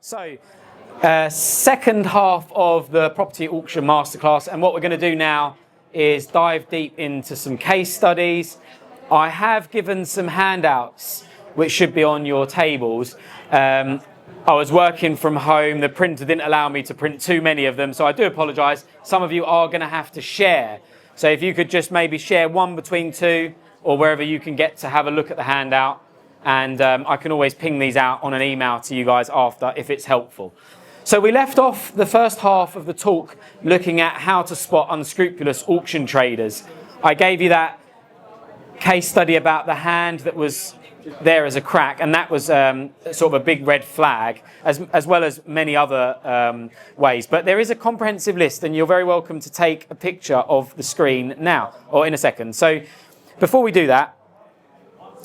So, second half of the property auction masterclass, and what we're going to do now is dive deep into some case studies. I have given some handouts which should be on your tables. I was working from home, the printer didn't allow me to print too many of them, so I do apologise. Some of you are going to have to share. So if you could just maybe share one between two, or wherever you can get to have a look at the handout. And I can always ping these out on an email to you guys after if it's helpful. So we left off the first half of the talk looking at how to spot unscrupulous auction traders. I gave you that case study about the hand that was there as a crack, and that was sort of a big red flag, as well as many other ways. But there is a comprehensive list, and you're very welcome to take a picture of the screen now, or in a second. So before we do that,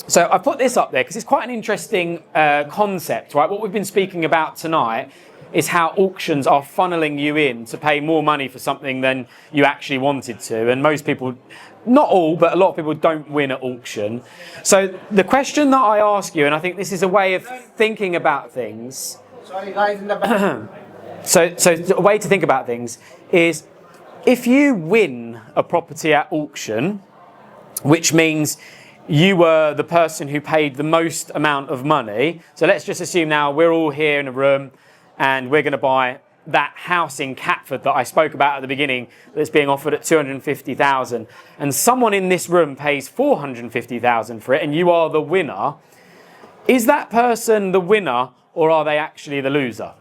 so I put this up there because it's quite an interesting concept, right? What we've been speaking about tonight is how auctions are funneling you in to pay more money for something than you actually wanted to. And most people, not all, but a lot of people don't win at auction. So the question that I ask you, and I think this is a way of thinking about things. Sorry, guys in the back. So a way to think about things is if you win a property at auction, which means you were the person who paid the most amount of money. So let's just assume now we're all here in a room and we're going to buy that house in Catford that I spoke about at the beginning that's being offered at 250,000. And someone in this room pays 450,000 for it and you are the winner. Is that person the winner or are they actually the loser?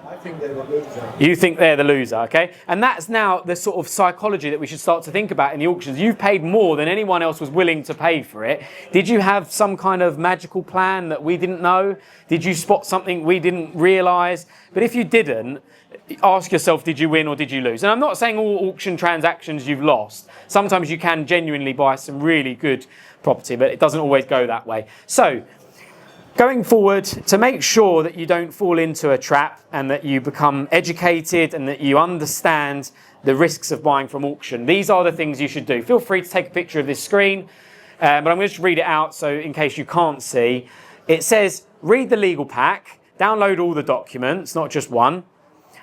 I think they're the loser. You think they're the loser, okay? And that's now the sort of psychology that we should start to think about in the auctions. You've paid more than anyone else was willing to pay for it. Did you have some kind of magical plan that we didn't know? Did you spot something we didn't realise? But if you didn't, ask yourself, did you win or did you lose? And I'm not saying all auction transactions you've lost. Sometimes you can genuinely buy some really good property, but it doesn't always go that way. So, going forward, to make sure that you don't fall into a trap and that you become educated and that you understand the risks of buying from auction, these are the things you should do. Feel free to take a picture of this screen, but I'm going to just read it out so in case you can't see. It says, read the legal pack, download all the documents, not just one,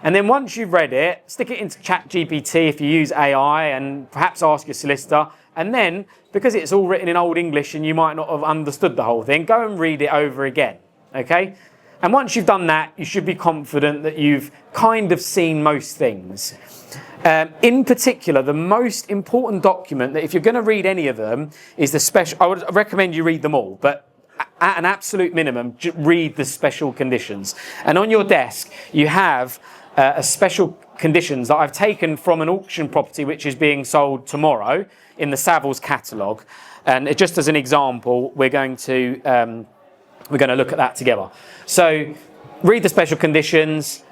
and then once you've read it, stick it into ChatGPT if you use AI and perhaps ask your solicitor. And then, because it's all written in Old English and you might not have understood the whole thing, go and read it over again, okay? And once you've done that, you should be confident that you've kind of seen most things. In particular, the most important document that if you're going to read any of them is the special, I would recommend you read them all, but at an absolute minimum, read the special conditions. And on your desk, you have a special conditions that I've taken from an auction property which is being sold tomorrow in the Savills catalogue, and just as an example, we're going to look at that together. So, read the special conditions.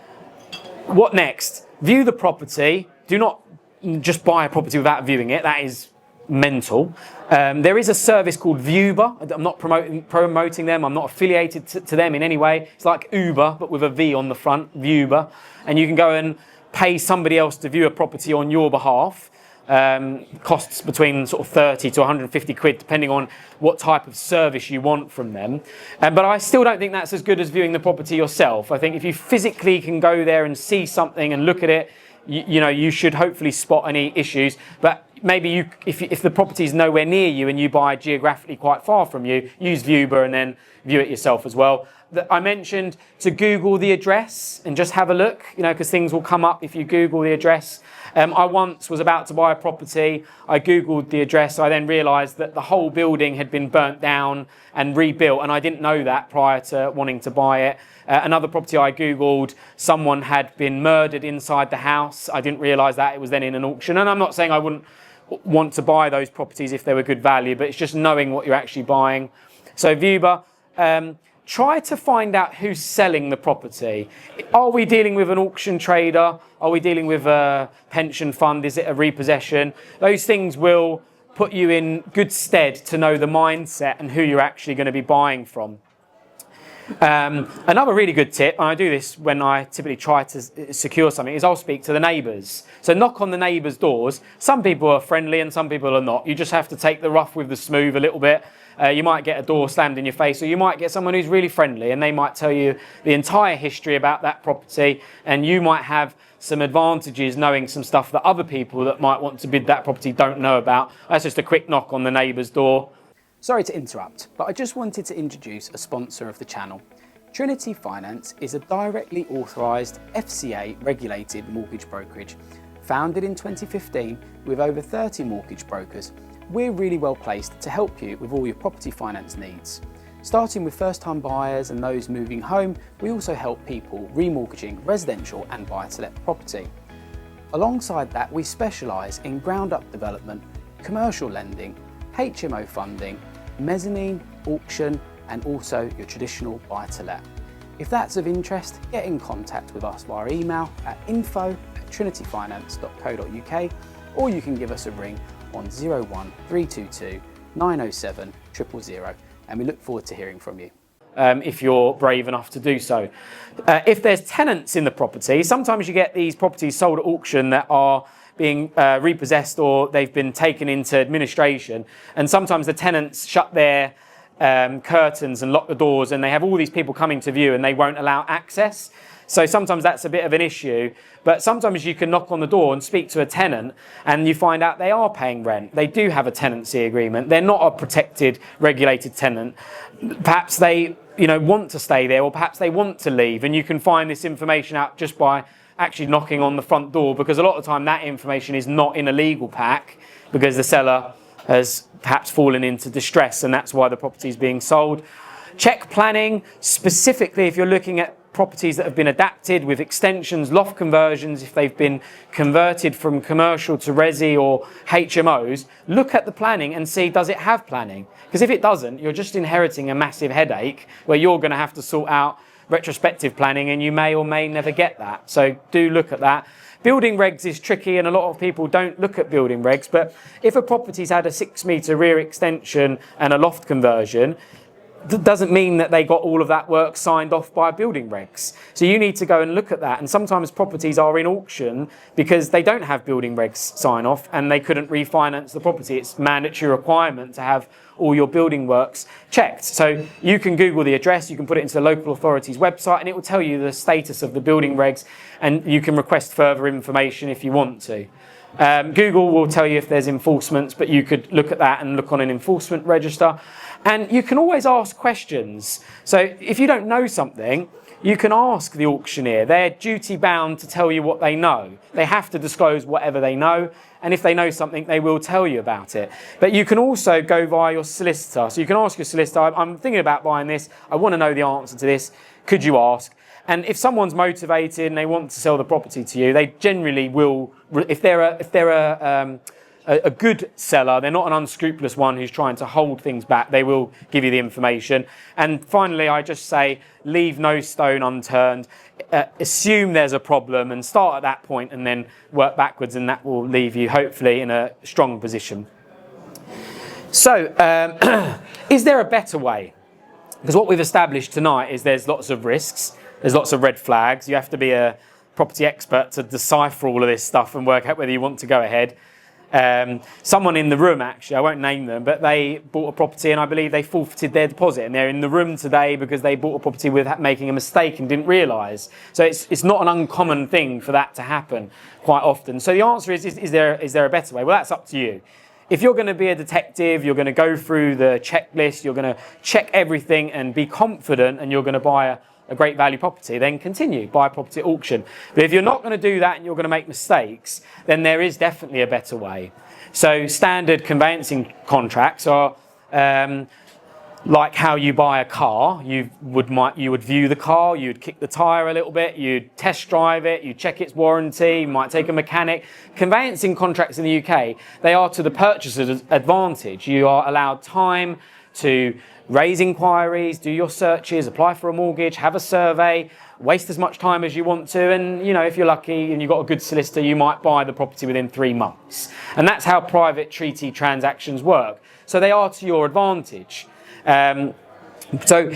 What next? View the property. Do not just buy a property without viewing it. That is mental. There is a service called Viewber. I'm not promoting them. I'm not affiliated to them in any way. It's like Uber, but with a V on the front. Viewber, and you can go and pay somebody else to view a property on your behalf. Costs between sort of 30 to 150 quid depending on what type of service you want from them, but I still don't think that's as good as viewing the property yourself. I think if you physically can go there and see something and look at it, you know, you should hopefully spot any issues. But maybe if the property is nowhere near you and you buy geographically quite far from you, use Viewber and then view it yourself as well. I mentioned to Google the address and just have a look, you know, because things will come up if you Google the address. I once was about to buy a property. I Googled the address. I then realised that the whole building had been burnt down and rebuilt, and I didn't know that prior to wanting to buy it. Another property I Googled, someone had been murdered inside the house. I didn't realise that. It was then in an auction. And I'm not saying I wouldn't want to buy those properties if they were good value, but it's just knowing what you're actually buying. So Viewber. Try to find out who's selling the property. Are we dealing with an auction trader? Are we dealing with a pension fund? Is it a repossession? Those things will put you in good stead to know the mindset and who you're actually going to be buying from. Another really good tip, and I do this when I typically try to secure something, is I'll speak to the neighbours. So knock on the neighbours' doors. Some people are friendly and some people are not. You just have to take the rough with the smooth a little bit. You might get a door slammed in your face, or you might get someone who's really friendly and they might tell you the entire history about that property, and you might have some advantages knowing some stuff that other people that might want to bid that property don't know about. That's just a quick knock on the neighbour's door. Sorry to interrupt, but I just wanted to introduce a sponsor of the channel. Trinity Finance is a directly authorised FCA regulated mortgage brokerage. Founded in 2015 with over 30 mortgage brokers, we're really well placed to help you with all your property finance needs. Starting with first-time buyers and those moving home, we also help people remortgaging residential and buy-to-let property. Alongside that, we specialise in ground-up development, commercial lending, HMO funding, mezzanine, auction, and also your traditional buy-to-let. If that's of interest, get in contact with us via email at info@trinityfinance.co.uk, or you can give us a ring on 01322 907 000, and we look forward to hearing from you. If you're brave enough to do so. If there's tenants in the property, sometimes you get these properties sold at auction that are being repossessed, or they've been taken into administration, and sometimes the tenants shut their curtains and lock the doors, and they have all these people coming to view and they won't allow access. So sometimes that's a bit of an issue, but sometimes you can knock on the door and speak to a tenant and you find out they are paying rent. They do have a tenancy agreement. They're not a protected, regulated tenant. Perhaps they, want to stay there, or perhaps they want to leave, and you can find this information out just by actually knocking on the front door, because a lot of the time that information is not in a legal pack because the seller has perhaps fallen into distress, and that's why the property is being sold. Check planning, specifically if you're looking at properties that have been adapted with extensions, loft conversions, if they've been converted from commercial to resi or HMOs, look at the planning and see, does it have planning? Because if it doesn't, you're just inheriting a massive headache where you're going to have to sort out retrospective planning, and you may or may never get that. So do look at that. Building regs is tricky, and a lot of people don't look at building regs, but if a property's had a 6-metre rear extension and a loft conversion, that doesn't mean that they got all of that work signed off by building regs. So you need to go and look at that, and sometimes properties are in auction because they don't have building regs sign off and they couldn't refinance the property. It's mandatory requirement to have all your building works checked. So you can Google the address, you can put it into the local authority's website, and it will tell you the status of the building regs, and you can request further information if you want to. Google will tell you if there's enforcements, but you could look at that and look on an enforcement register. And you can always ask questions. So if you don't know something, you can ask the auctioneer. They're duty bound to tell you what they know. They have to disclose whatever they know. And if they know something, they will tell you about it. But you can also go via your solicitor. So you can ask your solicitor, I'm thinking about buying this. I want to know the answer to this. Could you ask? And if someone's motivated and they want to sell the property to you, they generally will, if they're a good seller, they're not an unscrupulous one who's trying to hold things back, they will give you the information. And finally, I just say, leave no stone unturned. Assume there's a problem and start at that point and then work backwards, and that will leave you hopefully in a strong position. So, is there a better way? Because what we've established tonight is there's lots of risks, there's lots of red flags. You have to be a property expert to decipher all of this stuff and work out whether you want to go ahead. Someone in the room, actually, I won't name them, but they bought a property and I believe they forfeited their deposit, and they're in the room today because they bought a property with making a mistake and didn't realise. So it's not an uncommon thing for that to happen quite often. So the answer is there a better way? Well, that's up to you. If you're going to be a detective, you're going to go through the checklist, you're going to check everything and be confident, and you're going to buy a great value property, then continue, buy a property at auction. But if you're not going to do that and you're going to make mistakes, then there is definitely a better way. So standard conveyancing contracts are like how you buy a car. You would view the car, you'd kick the tyre a little bit, you'd test drive it, you'd check its warranty, you might take a mechanic. Conveyancing contracts in the UK, they are to the purchaser's advantage. You are allowed time to raise inquiries, do your searches, apply for a mortgage, have a survey, waste as much time as you want to, and if you're lucky and you've got a good solicitor, you might buy the property within 3 months. And that's how private treaty transactions work. So they are to your advantage. So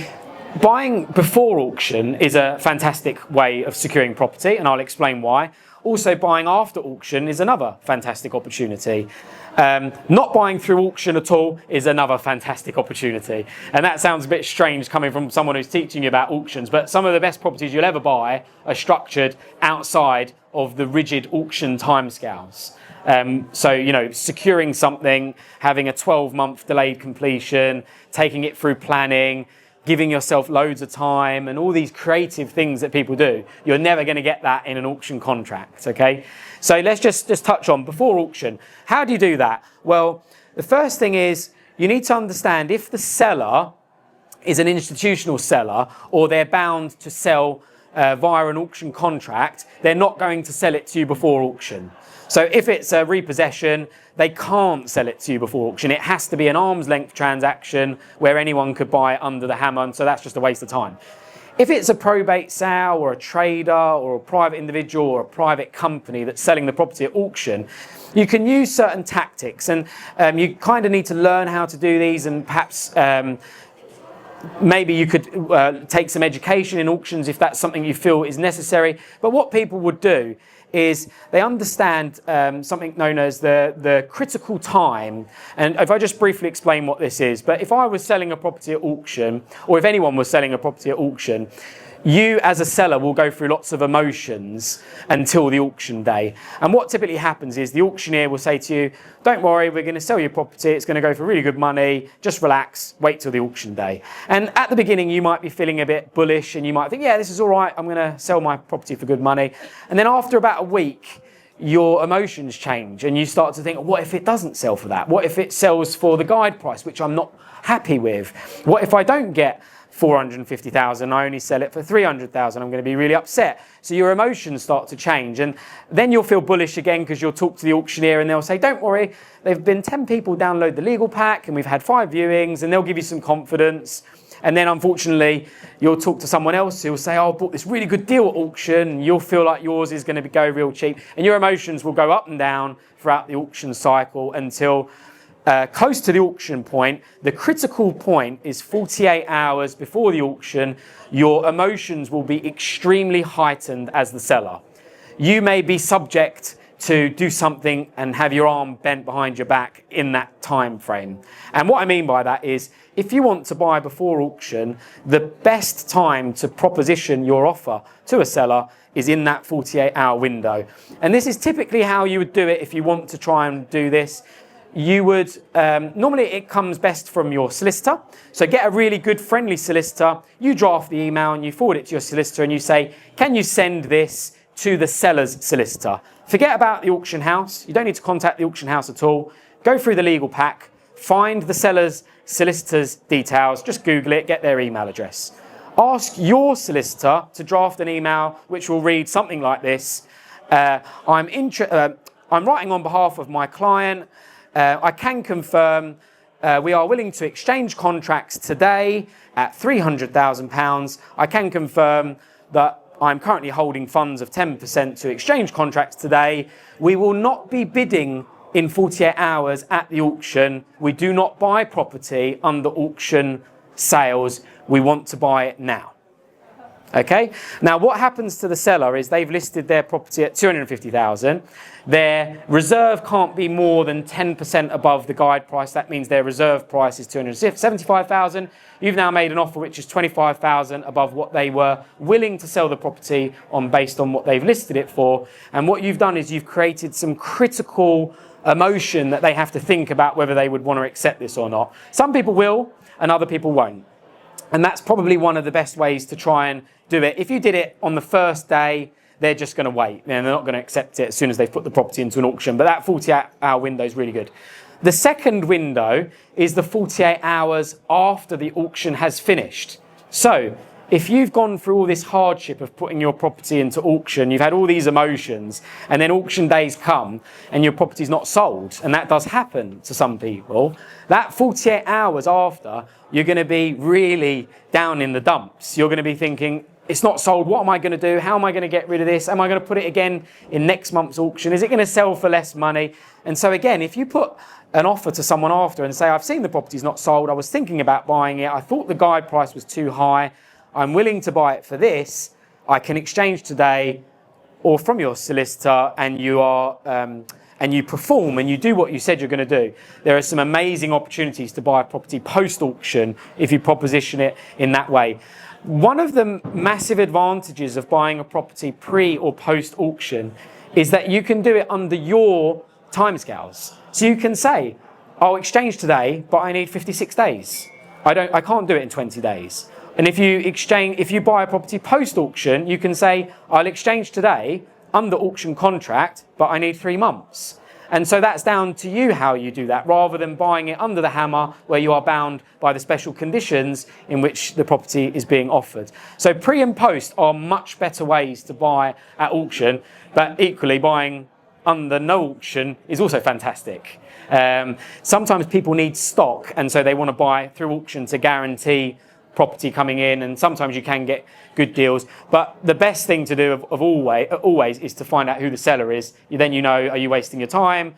Buying before auction is a fantastic way of securing property, and I'll explain why. Also, buying after auction is another fantastic opportunity. Not buying through auction at all is another fantastic opportunity. And that sounds a bit strange coming from someone who's teaching you about auctions, but some of the best properties you'll ever buy are structured outside of the rigid auction timescales. So, you know, securing something, having a 12-month delayed completion, taking it through planning, giving yourself loads of time, and all these creative things that people do. You're never going to get that in an auction contract, okay? So let's just touch on before auction. How do you do that? Well, the first thing is you need to understand if the seller is an institutional seller or they're bound to sell via an auction contract, they're not going to sell it to you before auction. So if it's a repossession, they can't sell it to you before auction. It has to be an arm's length transaction where anyone could buy it under the hammer, and so that's just a waste of time. If it's a probate sale or a trader or a private individual or a private company that's selling the property at auction, you can use certain tactics, and you kind of need to learn how to do these, and perhaps maybe you could take some education in auctions if that's something you feel is necessary. But what people would do is they understand something known as the critical time. And if I just briefly explain what this is, but if I was selling a property at auction, or if anyone was selling a property at auction, you as a seller will go through lots of emotions until the auction day. And what typically happens is the auctioneer will say to you, don't worry, we're going to sell your property, it's going to go for really good money, just relax, wait till the auction day. And at the beginning you might be feeling a bit bullish and you might think, yeah, this is all right, I'm going to sell my property for good money. And then after about a week, your emotions change and you start to think, what if it doesn't sell for that? What if it sells for the guide price, which I'm not happy with? What if I don't get 450,000, I only sell it for 300,000, I'm going to be really upset. So your emotions start to change, and then you'll feel bullish again because you'll talk to the auctioneer and they'll say, don't worry, there've been 10 people download the legal pack and we've had 5 viewings, and they'll give you some confidence. And then unfortunately you'll talk to someone else who'll say, oh, I bought this really good deal at auction, and you'll feel like yours is going to go real cheap, and your emotions will go up and down throughout the auction cycle until close to the auction point. The critical point is 48 hours before the auction. Your emotions will be extremely heightened as the seller. You may be subject to do something and have your arm bent behind your back in that time frame. And what I mean by that is, if you want to buy before auction, the best time to proposition your offer to a seller is in that 48-hour window. And this is typically how you would do it if you want to try and do this. You would, normally it comes best from your solicitor. So get a really good friendly solicitor, you draft the email and you forward it to your solicitor and you say, can you send this to the seller's solicitor? Forget about the auction house. You don't need to contact the auction house at all. Go through the legal pack, find the seller's solicitor's details, just Google it, get their email address. Ask your solicitor to draft an email which will read something like this. I'm writing on behalf of my client. I can confirm we are willing to exchange contracts today at £300,000. I can confirm that I'm currently holding funds of 10% to exchange contracts today. We will not be bidding in 48 hours at the auction. We do not buy property under auction sales. We want to buy it now. Okay, now what happens to the seller is they've listed their property at 250,000. Their reserve can't be more than 10% above the guide price. That means their reserve price is 275,000. You've now made an offer which is 25,000 above what they were willing to sell the property on based on what they've listed it for. And what you've done is you've created some critical emotion that they have to think about whether they would want to accept this or not. Some people will and other people won't. And that's probably one of the best ways to try and do it. If you did it on the first day, they're just going to wait. They're not going to accept it as soon as they've put the property into an auction. But that 48-hour window is really good. The second window is the 48 hours after the auction has finished. So if you've gone through all this hardship of putting your property into auction, you've had all these emotions, and then auction days come and your property's not sold, and that does happen to some people, that 48 hours after, you're going to be really down in the dumps. You're going to be thinking, it's not sold, what am I going to do? How am I going to get rid of this? Am I going to put it again in next month's auction? Is it going to sell for less money? And so again, if you put an offer to someone after and say, I've seen the property's not sold, I was thinking about buying it, I thought the guide price was too high, I'm willing to buy it for this, I can exchange today, or from your solicitor, and you are and you perform and you do what you said you're going to do. There are some amazing opportunities to buy a property post-auction if you proposition it in that way. One of the massive advantages of buying a property pre or post-auction is that you can do it under your timescales. So you can say, I'll exchange today, but I need 56 days. I can't do it in 20 days. And if you buy a property post-auction, you can say, I'll exchange today under auction contract, but I need 3 months. And so that's down to you how you do that, rather than buying it under the hammer where you are bound by the special conditions in which the property is being offered. So pre and post are much better ways to buy at auction, but equally buying under no auction is also fantastic. Sometimes people need stock, and so they want to buy through auction to guarantee property coming in, and sometimes you can get good deals, but the best thing to do of always is to find out who the seller is. Then you know, are you wasting your time?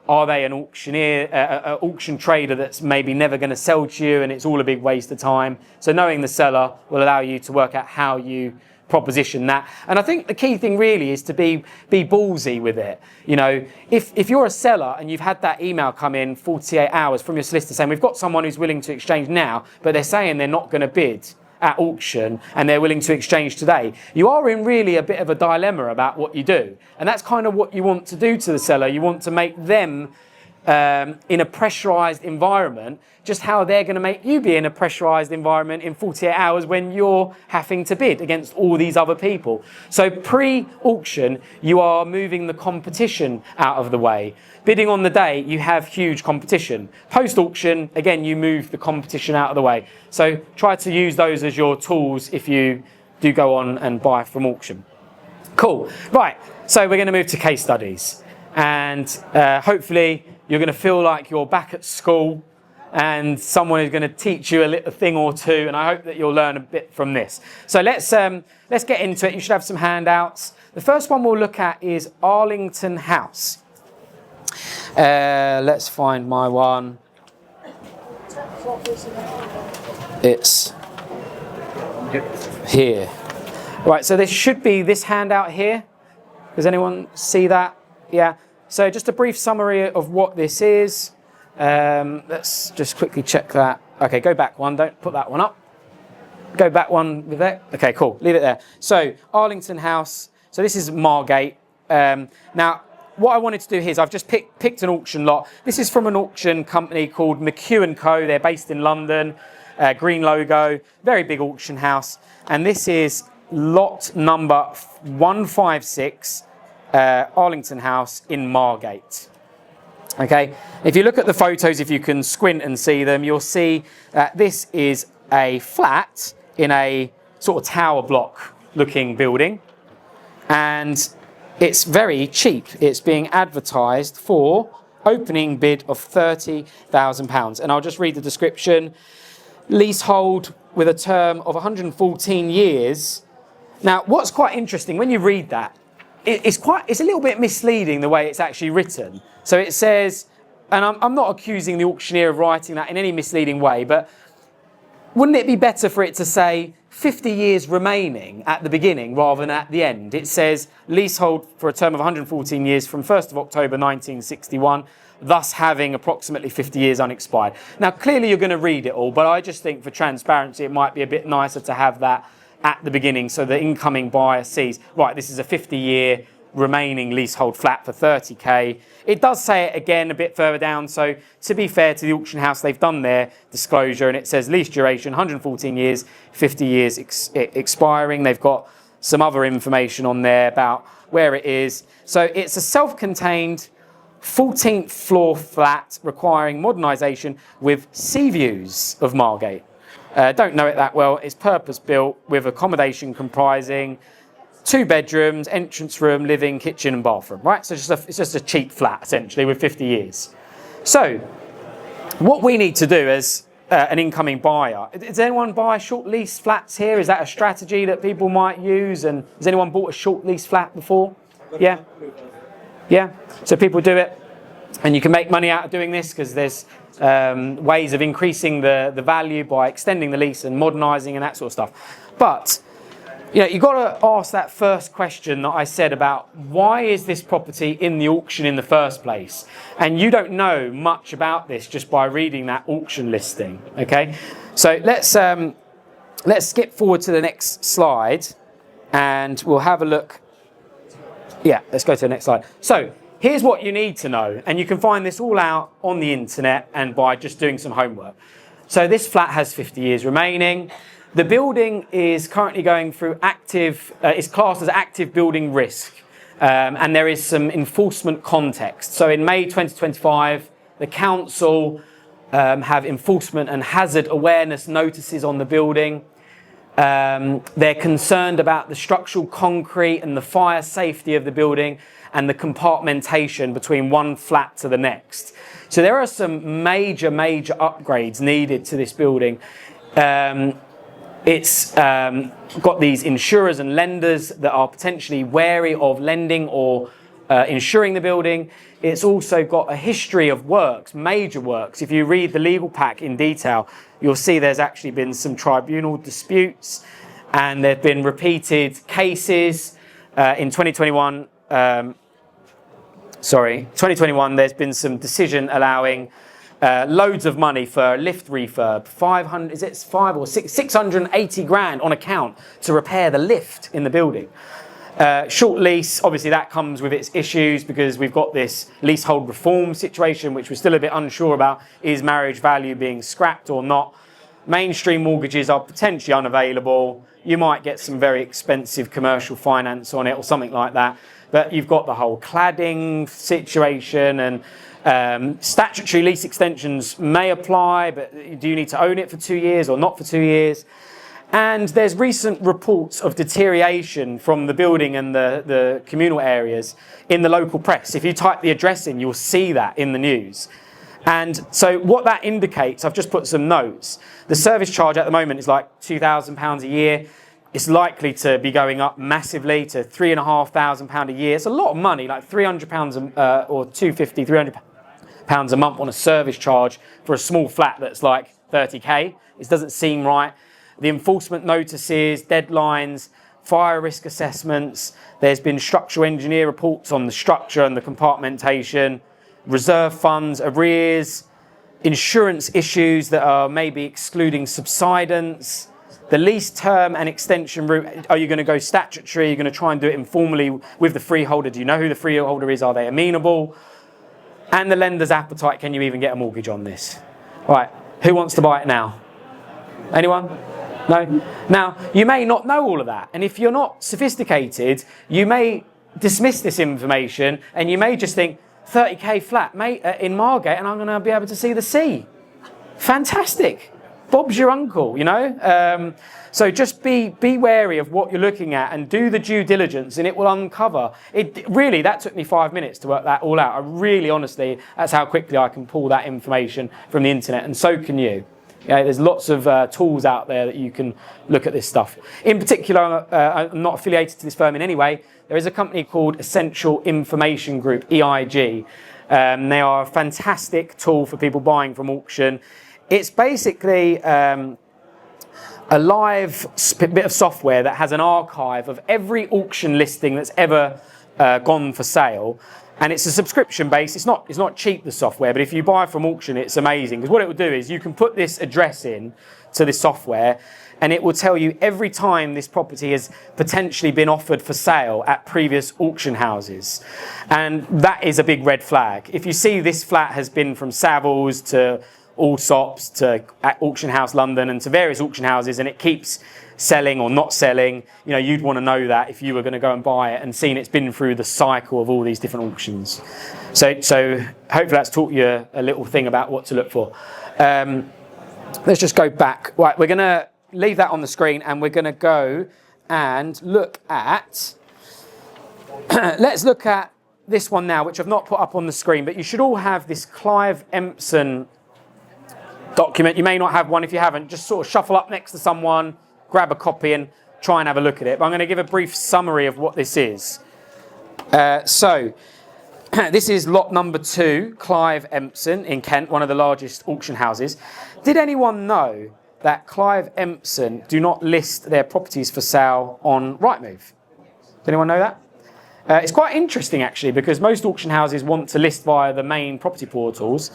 Are they an auctioneer, an auction trader that's maybe never going to sell to you, and it's all a big waste of time? So knowing the seller will allow you to work out how you proposition that. And I think the key thing really is to be ballsy with it. You know, if you're a seller and you've had that email come in 48 hours from your solicitor saying, we've got someone who's willing to exchange now, but they're saying they're not going to bid at auction and they're willing to exchange today, you are in really a bit of a dilemma about what you do. And that's kind of what you want to do to the seller. You want to make them in a pressurized environment, just how they're going to make you be in a pressurized environment in 48 hours when you're having to bid against all these other people. So pre-auction, you are moving the competition out of the way. Bidding on the day, you have huge competition. Post-auction, again, you move the competition out of the way. So try to use those as your tools if you do go on and buy from auction. Cool. Right, so we're going to move to case studies. And hopefully you're going to feel like you're back at school and someone is going to teach you a little thing or two, and I hope that you'll learn a bit from this. So let's get into it. You should have some handouts. The first one we'll look at is Arlington House. Let's find my one. It's here. Right, so there should be this handout here. Does anyone see that? Yeah. So just a brief summary of what this is. Let's just quickly check that. Okay, go back one. Don't put that one up. Go back one with that. Okay, cool. Leave it there. So Arlington House. So this is Margate. Now, what I wanted to do here is I've just picked an auction lot. This is from an auction company called McHugh & Co. They're based in London. Green logo. Very big auction house. And this is lot number 156. Arlington House in Margate. Okay, if you look at the photos, if you can squint and see them, you'll see that this is a flat in a sort of tower block looking building, and it's very cheap. It's being advertised for opening bid of £30,000, and I'll just read the description. Leasehold with a term of 114 years. Now, what's quite interesting when you read that, it's a little bit misleading the way it's actually written. So it says, and I'm not accusing the auctioneer of writing that in any misleading way, but wouldn't it be better for it to say 50 years remaining at the beginning rather than at the end? It says leasehold for a term of 114 years from 1st of October 1961, thus having approximately 50 years unexpired. Now, clearly you're going to read it all, but I just think for transparency it might be a bit nicer to have that at the beginning so the incoming buyer sees, right, this is a 50-year remaining leasehold flat for 30k. It does say it again a bit further down, so to be fair to the auction house, they've done their disclosure and it says lease duration 114 years, 50 years expiring. They've got some other information on there about where it is. So it's a self-contained 14th floor flat requiring modernisation with sea views of Margate. Don't know it that well. It's purpose-built with accommodation comprising 2 bedrooms, entrance room, living, kitchen and bathroom, right? So it's just a cheap flat, essentially, with 50 years. So what we need to do as an incoming buyer, does anyone buy short lease flats here? Is that a strategy that people might use? And has anyone bought a short lease flat before? Yeah? Yeah? So people do it? And you can make money out of doing this because there's ways of increasing the value by extending the lease and modernising and that sort of stuff. But you've got to ask that first question that I said about why is this property in the auction in the first place? And you don't know much about this just by reading that auction listing. Okay, so let's skip forward to the next slide, and we'll have a look. Yeah, let's go to the next slide. So here's what you need to know, and you can find this all out on the internet and by just doing some homework. So this flat has 50 years remaining. The building is currently going through it's classed as active building risk, and there is some enforcement context. So in May 2025, the council have enforcement and hazard awareness notices on the building. They're concerned about the structural concrete and the fire safety of the building and the compartmentation between one flat to the next. So there are some major upgrades needed to this building. It's got these insurers and lenders that are potentially wary of lending or insuring the building. It's also got a history of works, major works. If you read the legal pack in detail, you'll see there's actually been some tribunal disputes, and there have been repeated cases. In 2021, there's been some decision allowing loads of money for a lift refurb, 680 grand on account to repair the lift in the building. Short lease, obviously that comes with its issues because we've got this leasehold reform situation, which we're still a bit unsure about. Is marriage value being scrapped or not? Mainstream mortgages are potentially unavailable. You might get some very expensive commercial finance on it or something like that. But you've got the whole cladding situation, and statutory lease extensions may apply, but do you need to own it for 2 years or not for 2 years? And there's recent reports of deterioration from the building and the communal areas in the local press. If you type the address in, you'll see that in the news. And so what that indicates, I've just put some notes. The service charge at the moment is like £2,000 a year. It's likely to be going up massively to £3,500 a year. It's a lot of money, like £300 or £250, £300 a month on a service charge for a small flat that's like 30k. It doesn't seem right. The enforcement notices, deadlines, fire risk assessments. There's been structural engineer reports on the structure and the compartmentation, reserve funds, arrears, insurance issues that are maybe excluding subsidence, the lease term and extension route. Are you going to go statutory? Are you going to try and do it informally with the freeholder? Do you know who the freeholder is? Are they amenable? And the lender's appetite. Can you even get a mortgage on this? Right, who wants to buy it now? Anyone? No? Now, you may not know all of that. And if you're not sophisticated, you may dismiss this information and you may just think, 30k flat in Margate and I'm going to be able to see the sea. Fantastic. Bob's your uncle, you know. So just be wary of what you're looking at and do the due diligence, and it will uncover. Really, that took me 5 minutes to work that all out. Honestly, that's how quickly I can pull that information from the internet, and so can you. Yeah, there's lots of tools out there that you can look at this stuff. In particular, I'm not affiliated to this firm in any way. There is a company called Essential Information Group, EIG. They are a fantastic tool for people buying from auction. It's basically a live bit of software that has an archive of every auction listing that's ever gone for sale. And it's a subscription base. It's not cheap, the software, but if you buy from auction, it's amazing. Because what it will do is you can put this address in to this software, and it will tell you every time this property has potentially been offered for sale at previous auction houses. And that is a big red flag. If you see this flat has been from Savills to Allsops to Auction House London and to various auction houses, and it keeps selling or not selling, you know, you'd want to know that if you were going to go and buy it and seen it's been through the cycle of all these different auctions. So hopefully that's taught you a little thing about what to look for. Let's just go back. Right, we're going to leave that on the screen and we're going to go and look at, let's look at this one now, which I've not put up on the screen, but you should all have this Clive Empson document. You may not have one. If you haven't, just sort of shuffle up next to someone, grab a copy and try and have a look at it. But I'm going to give a brief summary of what this is. So This is lot number 2, Clive Empson in Kent, one of the largest auction houses. Did anyone know that Clive Empson do not list their properties for sale on Rightmove? Does anyone know that? It's quite interesting actually, because most auction houses want to list via the main property portals.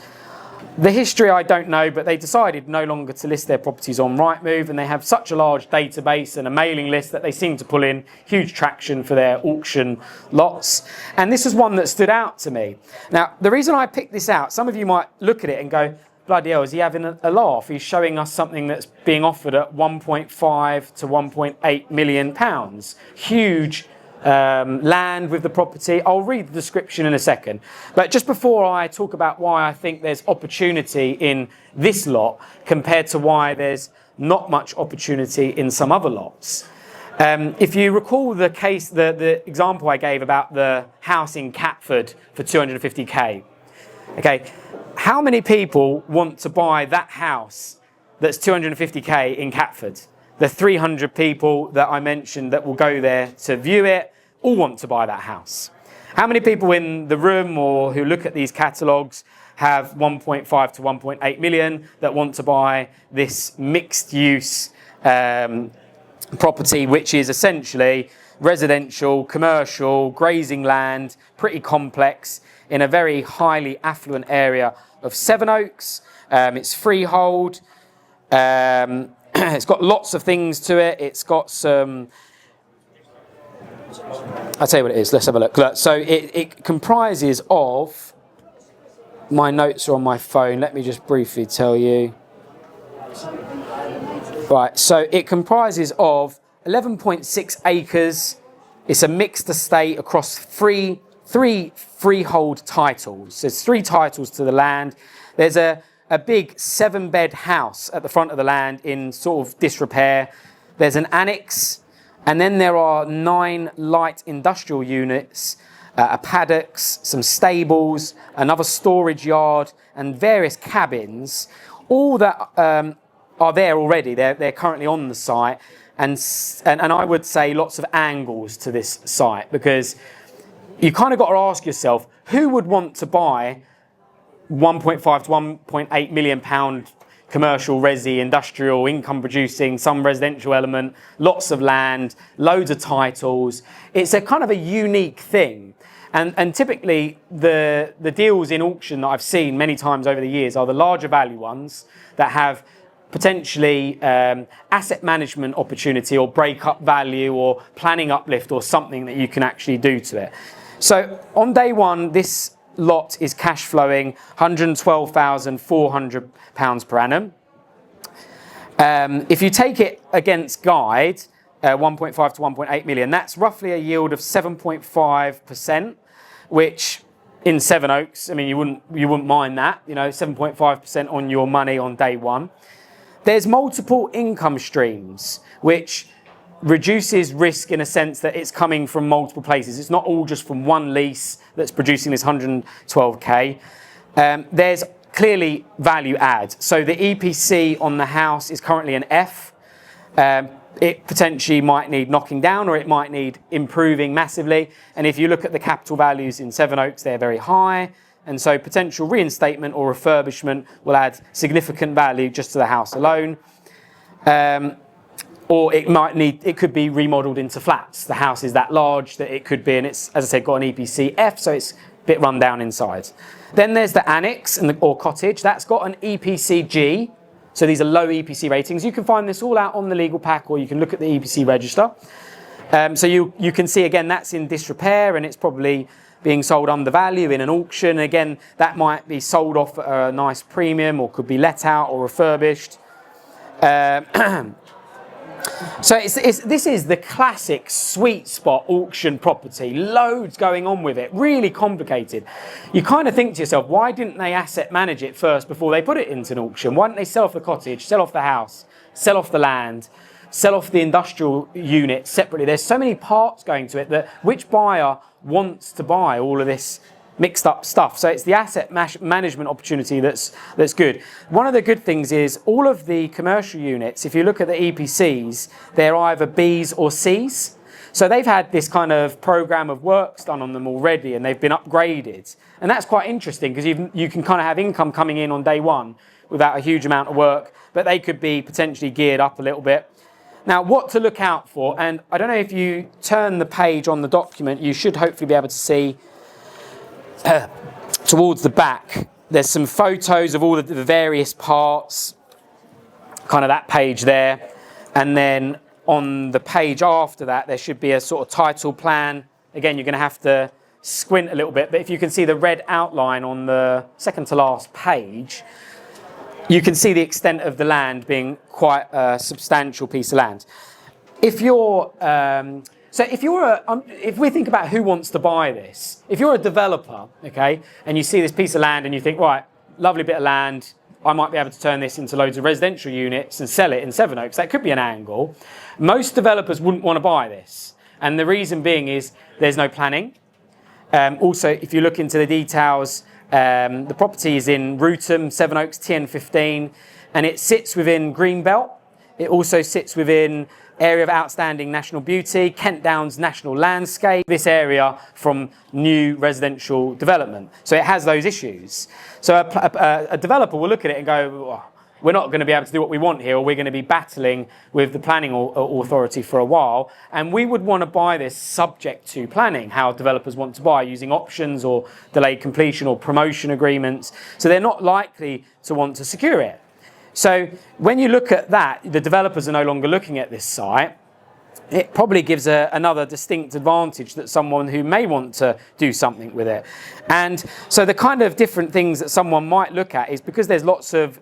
The history I don't know, but they decided no longer to list their properties on Rightmove, and they have such a large database and a mailing list that they seem to pull in huge traction for their auction lots. And this is one that stood out to me. Now, the reason I picked this out, some of you might look at it and go, bloody hell, is he having a laugh? He's showing us something that's being offered at 1.5 to 1.8 million pounds. Huge land with the property. I'll read the description in a second. But just before I talk about why I think there's opportunity in this lot compared to why there's not much opportunity in some other lots. If you recall the case, the example I gave about the house in Catford for 250k. Okay, how many people want to buy that house that's 250k in Catford? The 300 people that I mentioned that will go there to view it all want to buy that house. How many people in the room or who look at these catalogues have 1.5 to 1.8 million that want to buy this mixed use property, which is essentially residential, commercial, grazing land, pretty complex in a very highly affluent area of Sevenoaks. It's freehold. It's got lots of things to it. It's got some... I'll tell you what it is. Let's have a look. So it comprises of... My notes are on my phone. Let me just briefly tell you. Right, so it comprises of 11.6 acres. It's a mixed estate across three freehold titles. There's 3 titles to the land. There's a big 7-bed house at the front of the land in sort of disrepair. There's an annex, and then there are 9 light industrial units, a paddocks, some stables, another storage yard, and various cabins, all that are there already. They're currently on the site, and I would say lots of angles to this site, because you kind of got to ask yourself, who would want to buy 1.5 to 1.8 million pound commercial, resi, industrial, income producing, some residential element, lots of land, loads of titles. It's a kind of a unique thing. And typically the deals in auction that I've seen many times over the years are the larger value ones that have potentially asset management opportunity or break up value or planning uplift or something that you can actually do to it. So on day one, this lot is cash flowing £112,400 per annum. If you take it against guide, 1.5 to 1.8 million, that's roughly a yield of 7.5%, which in Sevenoaks, I mean, you wouldn't mind that, 7.5% on your money on day one. There's multiple income streams, which reduces risk in a sense that it's coming from multiple places. It's not all just from one lease that's producing this 112k. There's clearly value add. So the EPC on the house is currently an F. It potentially might need knocking down, or it might need improving massively. And if you look at the capital values in Sevenoaks, they're very high. And so potential reinstatement or refurbishment will add significant value just to the house alone. Or it could be remodeled into flats. The house is that large that it could be, and it's, as I said, got an EPC F, so it's a bit run down inside. Then there's the annex or cottage. That's got an EPC G, so these are low EPC ratings. You can find this all out on the legal pack, or you can look at the EPC register. So you can see, again, that's in disrepair, and it's probably being sold under value in an auction. Again, that might be sold off at a nice premium, or could be let out or refurbished. So this is the classic sweet spot auction property, loads going on with it, really complicated. You kind of think to yourself, why didn't they asset manage it first before they put it into an auction? Why didn't they sell off the cottage, sell off the house, sell off the land, sell off the industrial unit separately? There's so many parts going to it that which buyer wants to buy all of this mixed up stuff? So it's the asset management opportunity that's good. One of the good things is all of the commercial units, if you look at the EPCs, they're either Bs or Cs. So they've had this kind of program of works done on them already, and they've been upgraded. And that's quite interesting because you can kind of have income coming in on day one without a huge amount of work, but they could be potentially geared up a little bit. Now, what to look out for, and I don't know if you turn the page on the document, you should hopefully be able to see towards the back, there's some photos of all of the various parts, kind of that page there, and then on the page after that, there should be a sort of title plan. Again, you're going to have to squint a little bit, but if you can see the red outline on the second to last page, you can see the extent of the land being quite a substantial piece of land. If you're, if we think about who wants to buy this, if you're a developer, okay, and you see this piece of land and you think, right, lovely bit of land, I might be able to turn this into loads of residential units and sell it in Sevenoaks. That could be an angle. Most developers wouldn't want to buy this. And the reason being is there's no planning. Also, if you look into the details, the property is in Rootham, Sevenoaks, TN15, and it sits within Greenbelt. It also sits within area of outstanding national beauty, Kent Downs National Landscape, this area from new residential development. So it has those issues. So a developer will look at it and go, oh, we're not going to be able to do what we want here, or we're going to be battling with the planning authority for a while. And we would want to buy this subject to planning, how developers want to buy, using options or delayed completion or promotion agreements. So they're not likely to want to secure it. So when you look at that, the developers are no longer looking at this site. It probably gives another distinct advantage that someone who may want to do something with it. And so the kind of different things that someone might look at is because there's lots of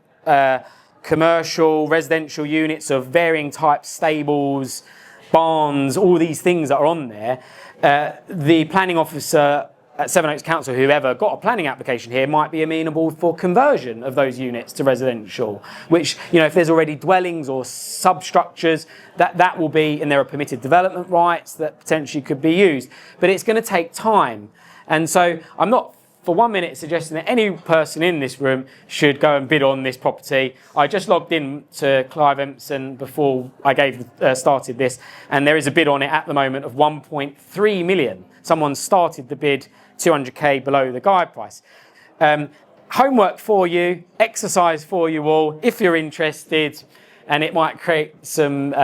commercial, residential units of varying types, stables, barns, all these things that are on there, the planning officer at Sevenoaks Council, whoever got a planning application here, might be amenable for conversion of those units to residential, which, you know, if there's already dwellings or substructures, that will be, and there are permitted development rights that potentially could be used. But it's going to take time. And so I'm not for 1 minute suggesting that any person in this room should go and bid on this property. I just logged in to Clive Empson before I started this, and there is a bid on it at the moment of 1.3 million. Someone started the bid 200k below the guide price. Homework for you, exercise for you all, if you're interested, and it might create some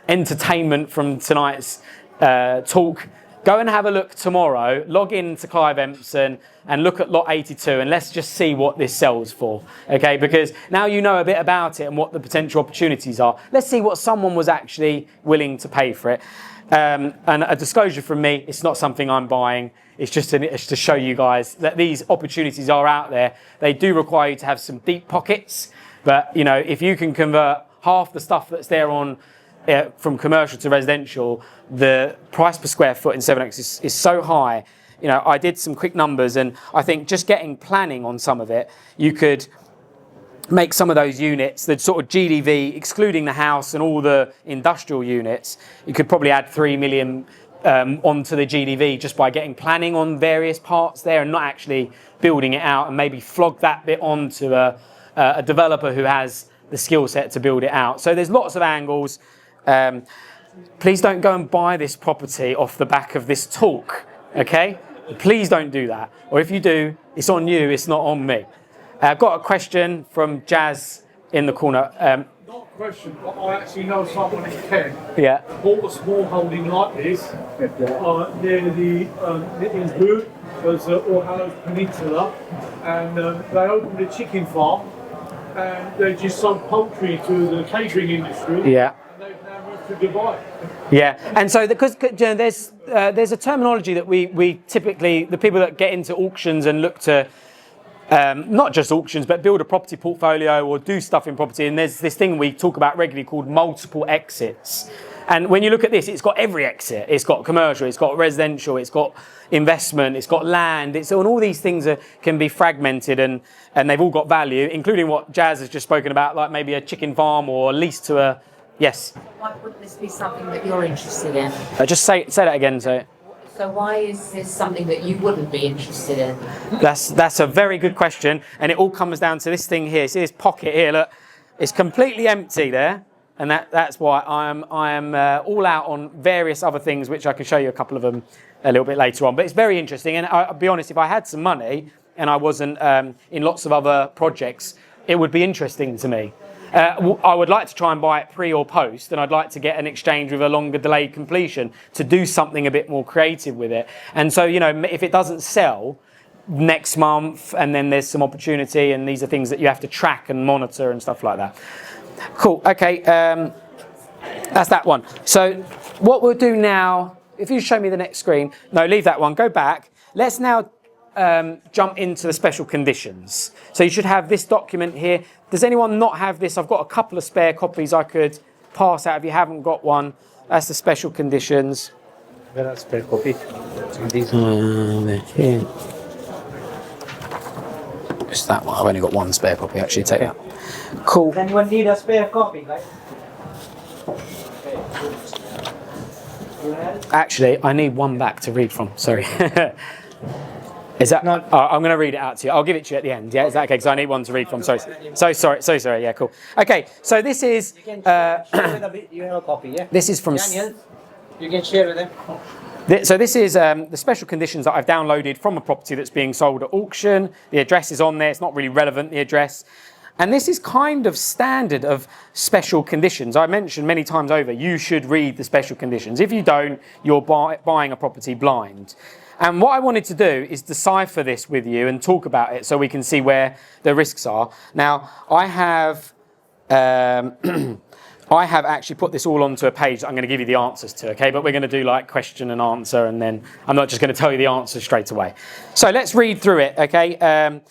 entertainment from tonight's talk. Go and have a look tomorrow, log in to Clive Empson and look at lot 82, and let's just see what this sells for, okay? Because now you know a bit about it and what the potential opportunities are. Let's see what someone was actually willing to pay for it. And a disclosure from me, it's not something I'm buying. It's just to show you guys that these opportunities are out there. They do require you to have some deep pockets, but you know, if you can convert half the stuff that's there on from commercial to residential, the price per square foot in Sevenoaks is so high. You know, I did some quick numbers, and I think just getting planning on some of it, you could make some of those units, the sort of GDV, excluding the house and all the industrial units, you could probably add 3 million onto the GDV just by getting planning on various parts there and not actually building it out, and maybe flog that bit onto a developer who has the skill set to build it out. So there's lots of angles. Please don't go and buy this property off the back of this talk, okay? Please don't do that. Or if you do, it's on you, it's not on me. I've got a question from Jazz in the corner. Not a question, but I actually know someone in Kent bought a small holding like this near the Hood, there's All Hallows Peninsula, and they opened a chicken farm, and they just sold poultry to the catering industry. Yeah. To Dubai. Yeah, and so because you know, there's a terminology that we typically, the people that get into auctions and look to not just auctions but build a property portfolio or do stuff in property, and there's this thing we talk about regularly called multiple exits. And when you look at this, it's got every exit. It's got commercial, it's got residential, it's got investment, it's got land. And all these things can be fragmented, and they've all got value, including what Jazz has just spoken about, like maybe a chicken farm or a lease to a. Yes. Why wouldn't this be something that you're interested in? Just say that again. So why is this something that you wouldn't be interested in? That's a very good question, and it all comes down to this thing here. See this pocket here? Look, it's completely empty there. and that's why I'm all out on various other things, which I can show you a couple of them a little bit later on. But it's very interesting, and I'll be honest, if I had some money and I wasn't in lots of other projects, it would be interesting to me. I would like to try and buy it pre or post, and I'd like to get an exchange with a longer delayed completion to do something a bit more creative with it. And so, you know, if it doesn't sell next month and then there's some opportunity, and these are things that you have to track and monitor and stuff like that. Cool, okay, that's that one. So what we'll do now, if you show me the next screen, no, leave that one, go back. Let's now jump into the special conditions. So you should have this document here. Does anyone not have this? I've got a couple of spare copies I could pass out if you haven't got one. That's the special conditions. Where are spare copy? Here. Just that one. I've only got one spare copy actually. Take that. Cool. Does anyone need a spare copy, guys? Actually, I need one back to read from. Sorry. Is that not? I'm going to read it out to you. I'll give it to you at the end. Yeah, is that okay? Because I need one to read from. Sorry. So sorry. Yeah, cool. Okay, so this is. You can share with you have a copy, yeah? This is from. Daniel, you can share with them. So this is the special conditions that I've downloaded from a property that's being sold at auction. The address is on there. It's not really relevant, the address. And this is kind of standard of special conditions. I mentioned many times over, you should read the special conditions. If you don't, you're buying a property blind. And what I wanted to do is decipher this with you and talk about it so we can see where the risks are. Now, I have actually put this all onto a page that I'm going to give you the answers to, okay? But we're going to do like question and answer, and then I'm not just going to tell you the answers straight away. So let's read through it, okay?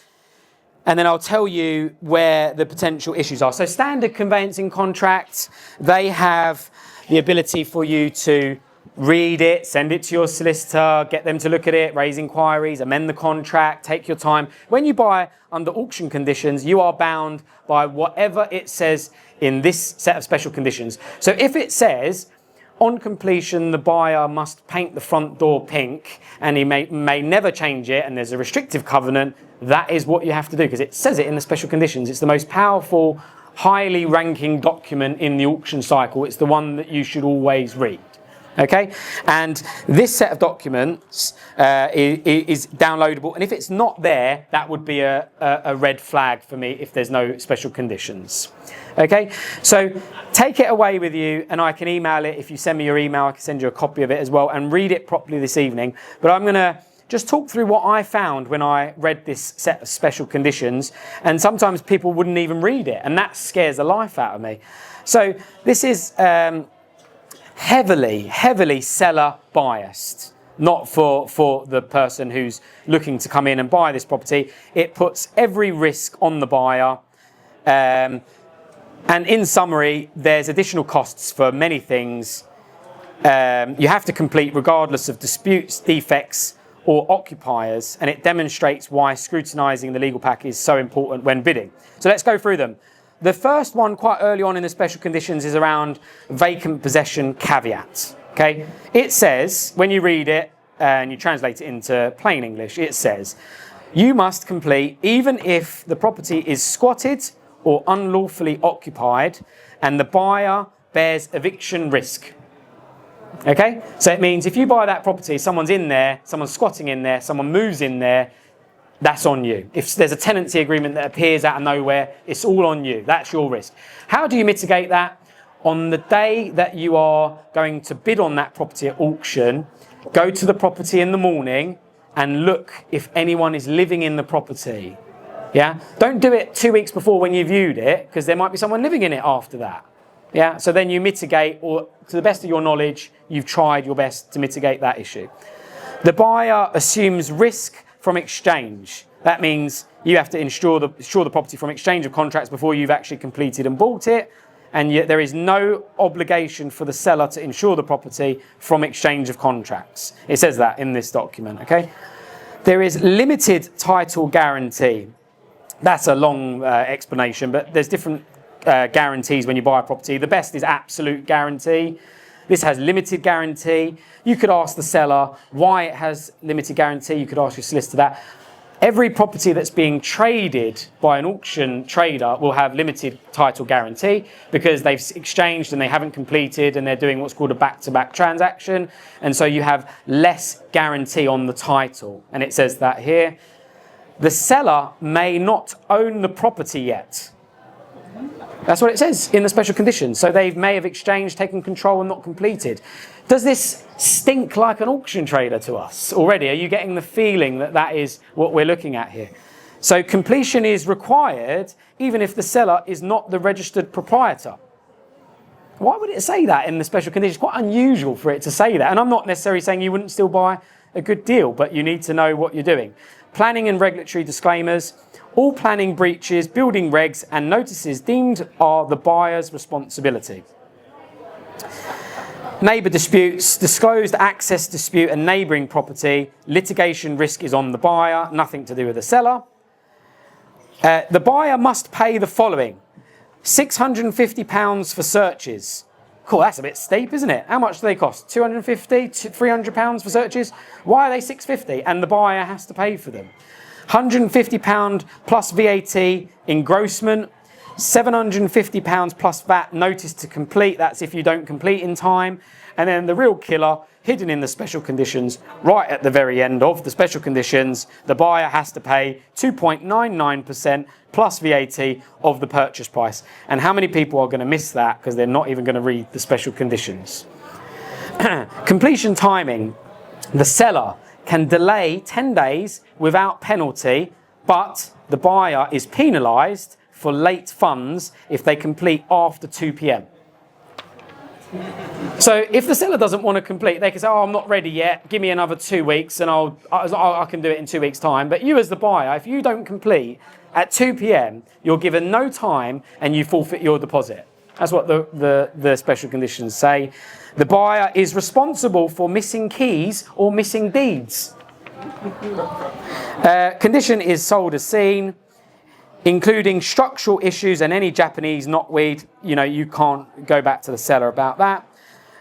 And then I'll tell you where the potential issues are. So standard conveyancing contracts, they have the ability for you to read it, send it to your solicitor, get them to look at it, raise inquiries, amend the contract, take your time. When you buy under auction conditions, you are bound by whatever it says in this set of special conditions. So if it says, on completion, the buyer must paint the front door pink and he may never change it, and there's a restrictive covenant, that is what you have to do because it says it in the special conditions. It's the most powerful, highly ranking document in the auction cycle. It's the one that you should always read. Okay, and this set of documents is downloadable, and if it's not there, that would be a red flag for me if there's no special conditions. Okay, so take it away with you, and I can email it. If you send me your email, I can send you a copy of it as well, and read it properly this evening. But I'm going to just talk through what I found when I read this set of special conditions, and sometimes people wouldn't even read it, and that scares the life out of me. So this is heavily seller biased, not for the person who's looking to come in and buy this property. It puts every risk on the buyer. And in summary, there's additional costs for many things. You have to complete regardless of disputes, defects, or occupiers, and it demonstrates why scrutinising the legal pack is so important when bidding. So let's go through them. The first one, quite early on in the special conditions, is around vacant possession caveat. Okay, it says, when you read it and you translate it into plain English, it says, you must complete even if the property is squatted or unlawfully occupied and the buyer bears eviction risk. Okay, so it means if you buy that property, someone's in there, someone's squatting in there, someone moves in there, that's on you. If there's a tenancy agreement that appears out of nowhere, it's all on you. That's your risk. How do you mitigate that? On the day that you are going to bid on that property at auction, go to the property in the morning and look if anyone is living in the property. Yeah? Don't do it 2 weeks before when you viewed it, because there might be someone living in it after that. Yeah? So then you mitigate, or to the best of your knowledge, you've tried your best to mitigate that issue. The buyer assumes risk from exchange. That means you have to insure the property from exchange of contracts before you've actually completed and bought it, and yet there is no obligation for the seller to insure the property from exchange of contracts. It says that in this document, okay? There is limited title guarantee. That's a long explanation, but there's different guarantees when you buy a property. The best is absolute guarantee. This has limited guarantee. You could ask the seller why it has limited guarantee. You could ask your solicitor that. Every property that's being traded by an auction trader will have limited title guarantee because they've exchanged and they haven't completed and they're doing what's called a back-to-back transaction. And so you have less guarantee on the title. And it says that here. The seller may not own the property yet. That's what it says in the special conditions. So they may have exchanged, taken control and not completed. Does this stink like an auction trader to us already? Are you getting the feeling that that is what we're looking at here? So completion is required even if the seller is not the registered proprietor. Why would it say that in the special conditions? It's quite unusual for it to say that. And I'm not necessarily saying you wouldn't still buy a good deal, but you need to know what you're doing. Planning and regulatory disclaimers. All planning breaches, building regs and notices deemed are the buyer's responsibility. Neighbour disputes, disclosed access dispute and neighbouring property, litigation risk is on the buyer, nothing to do with the seller. The buyer must pay the following: £650 for searches. Cool, that's a bit steep, isn't it? How much do they cost? £250, £300 for searches? Why are they £650 and the buyer has to pay for them? £150 plus VAT engrossment, £750 plus VAT notice to complete, that's if you don't complete in time, and then the real killer, hidden in the special conditions, right at the very end of the special conditions, the buyer has to pay 2.99% plus VAT of the purchase price. And how many people are going to miss that because they're not even going to read the special conditions? Completion timing. The seller can delay 10 days without penalty, but the buyer is penalised for late funds if they complete after 2 p.m. So if the seller doesn't want to complete, they can say, oh, I'm not ready yet, give me another 2 weeks and I can do it in 2 weeks' time. But you as the buyer, if you don't complete at 2 p.m, you're given no time and you forfeit your deposit. That's what the special conditions say. The buyer is responsible for missing keys or missing deeds. Condition is sold as seen, including structural issues and any Japanese knotweed. You can't go back to the seller about that.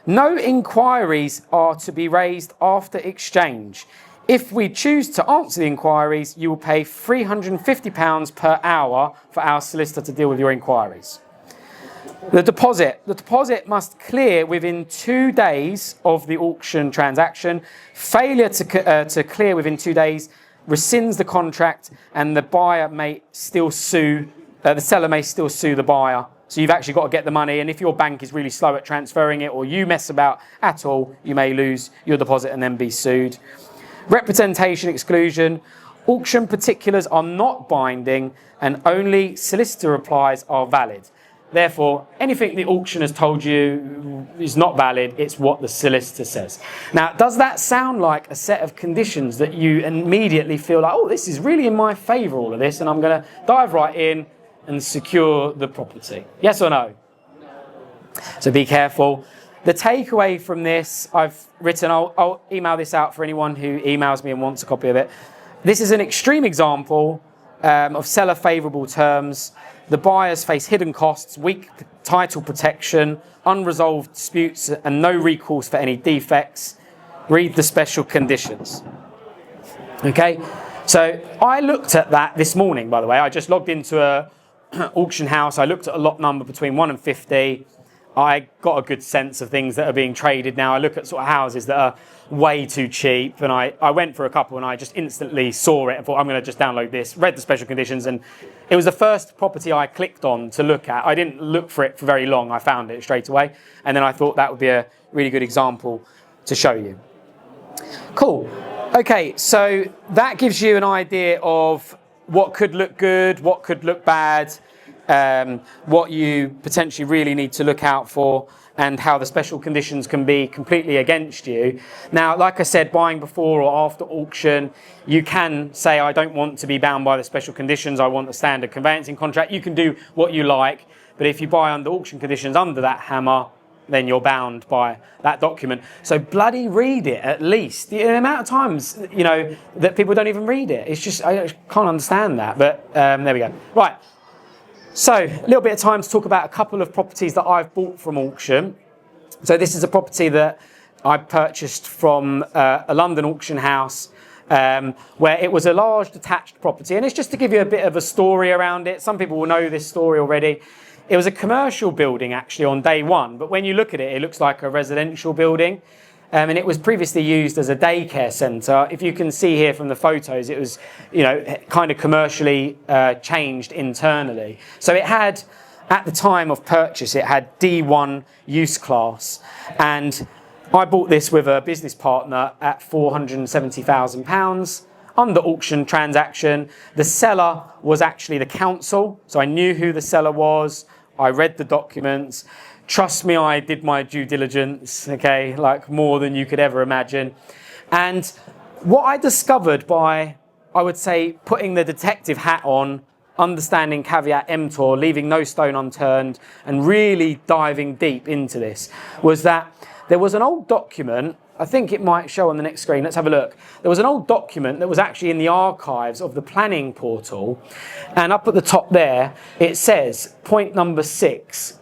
No inquiries are to be raised after exchange. If we choose to answer the inquiries, you will pay £350 per hour for our solicitor to deal with your inquiries. The deposit must clear within 2 days of the auction transaction. Failure to clear within 2 days rescinds the contract, and the buyer may still sue. The seller may still sue the buyer. So you've actually got to get the money, and if your bank is really slow at transferring it, or you mess about at all, you may lose your deposit and then be sued. Representation exclusion. Auction particulars are not binding, and only solicitor replies are valid. Therefore, anything the auction has told you is not valid, it's what the solicitor says. Now, does that sound like a set of conditions that you immediately feel like, oh, this is really in my favour, all of this, and I'm going to dive right in and secure the property? Yes or no? So be careful. The takeaway from this, I've written, I'll email this out for anyone who emails me and wants a copy of it. This is an extreme example of seller favourable terms. The buyers face hidden costs, weak title protection, unresolved disputes, and no recourse for any defects. Read the special conditions. Okay, so I looked at that this morning, by the way. I just logged into an auction house. I looked at a lot number between 1 and 50. I got a good sense of things that are being traded now. I look at sort of houses that are way too cheap, and I went for a couple and I just instantly saw it and thought, I'm going to just download this, read the special conditions, and it was the first property I clicked on to look at. I didn't look for it for very long. I found it straight away, and then I thought that would be a really good example to show you. Cool. Okay, so that gives you an idea of what could look good, what could look bad, what you potentially really need to look out for, and how the special conditions can be completely against you. Now, like I said, buying before or after auction, you can say, I don't want to be bound by the special conditions, I want the standard conveyancing contract. You can do what you like, but if you buy under auction conditions under that hammer, then you're bound by that document. So bloody read it at least. The amount of times, that people don't even read it, it's just, I can't understand that, but there we go. Right. So, a little bit of time to talk about a couple of properties that I've bought from auction. So this is a property that I purchased from a London auction house. where it was a large detached property. And it's just to give you a bit of a story around it. Some people will know this story already. It was a commercial building actually on day one, but when you look at it, it looks like a residential building. And it was previously used as a daycare centre. If you can see here from the photos, it was, kind of commercially changed internally. So it had, at the time of purchase, it had D1 use class. And I bought this with a business partner at £470,000 under auction transaction. The seller was actually the council, so I knew who the seller was. I read the documents. Trust me, I did my due diligence, okay, like more than you could ever imagine. And what I discovered by, I would say, putting the detective hat on, understanding caveat emptor, leaving no stone unturned, and really diving deep into this, was that there was an old document, I think it might show on the next screen, let's have a look. There was an old document that was actually in the archives of the planning portal, and up at the top there, it says, point number 6,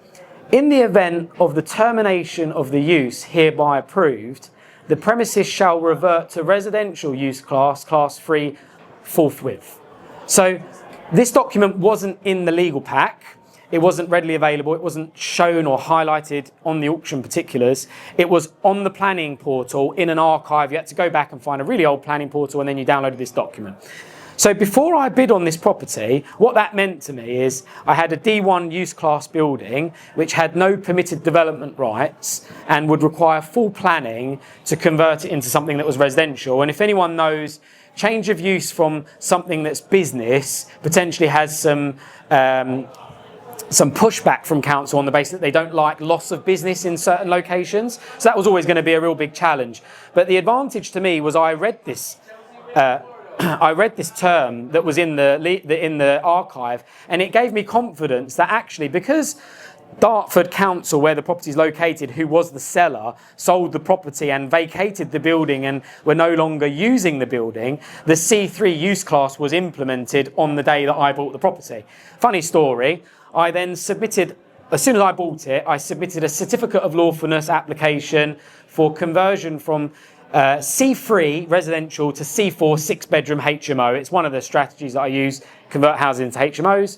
in the event of the termination of the use hereby approved, the premises shall revert to residential use class 3, forthwith. So this document wasn't in the legal pack. It wasn't readily available. It wasn't shown or highlighted on the auction particulars. It was on the planning portal in an archive. You had to go back and find a really old planning portal, and then you downloaded this document. So before I bid on this property, what that meant to me is I had a D1 use class building which had no permitted development rights and would require full planning to convert it into something that was residential. And if anyone knows, change of use from something that's business potentially has some pushback from council on the basis that they don't like loss of business in certain locations. So that was always going to be a real big challenge. But the advantage to me was I read this term that was in the archive, and it gave me confidence that actually, because Dartford Council, where the property is located, who was the seller, sold the property and vacated the building and were no longer using the building, the C3 use class was implemented on the day that I bought the property. Funny story, I then submitted, as soon as I bought it, I submitted a certificate of lawfulness application for conversion from C3 residential to C4 6-bedroom HMO. It's one of the strategies that I use, convert houses into HMOs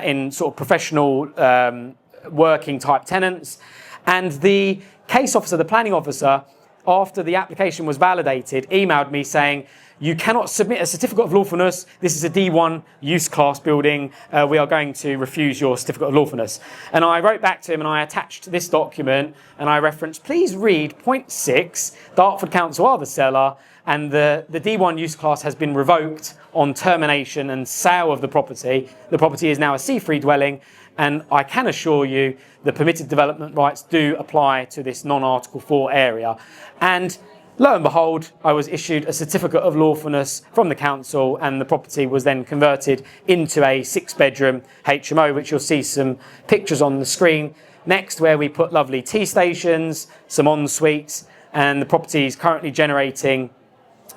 in sort of professional working type tenants. And the case officer, the planning officer, after the application was validated, emailed me saying, you cannot submit a certificate of lawfulness. This is a D1 use class building. We are going to refuse your certificate of lawfulness. And I wrote back to him and I attached this document and I referenced, please read point 6, Dartford Council are the seller, and the D1 use class has been revoked on termination and sale of the property. The property is now a C3 dwelling, and I can assure you the permitted development rights do apply to this non-Article 4 area. And lo and behold, I was issued a certificate of lawfulness from the council, and the property was then converted into a 6-bedroom HMO, which you'll see some pictures on the screen next, where we put lovely tea stations, some en-suites, and the property is currently generating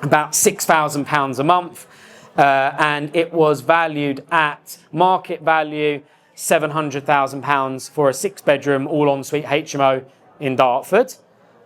about £6,000 a month, and it was valued at market value £700,000 for a 6-bedroom all-en-suite HMO in Dartford.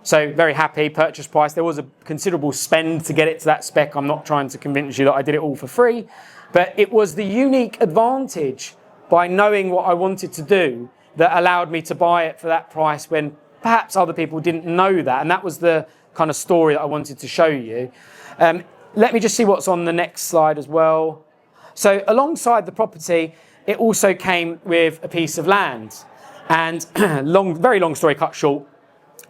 So very happy, purchase price. There was a considerable spend to get it to that spec. I'm not trying to convince you that I did it all for free, but it was the unique advantage by knowing what I wanted to do that allowed me to buy it for that price when perhaps other people didn't know that. And that was the kind of story that I wanted to show you. Let me just see what's on the next slide as well. So alongside the property, it also came with a piece of land. And very long story cut short,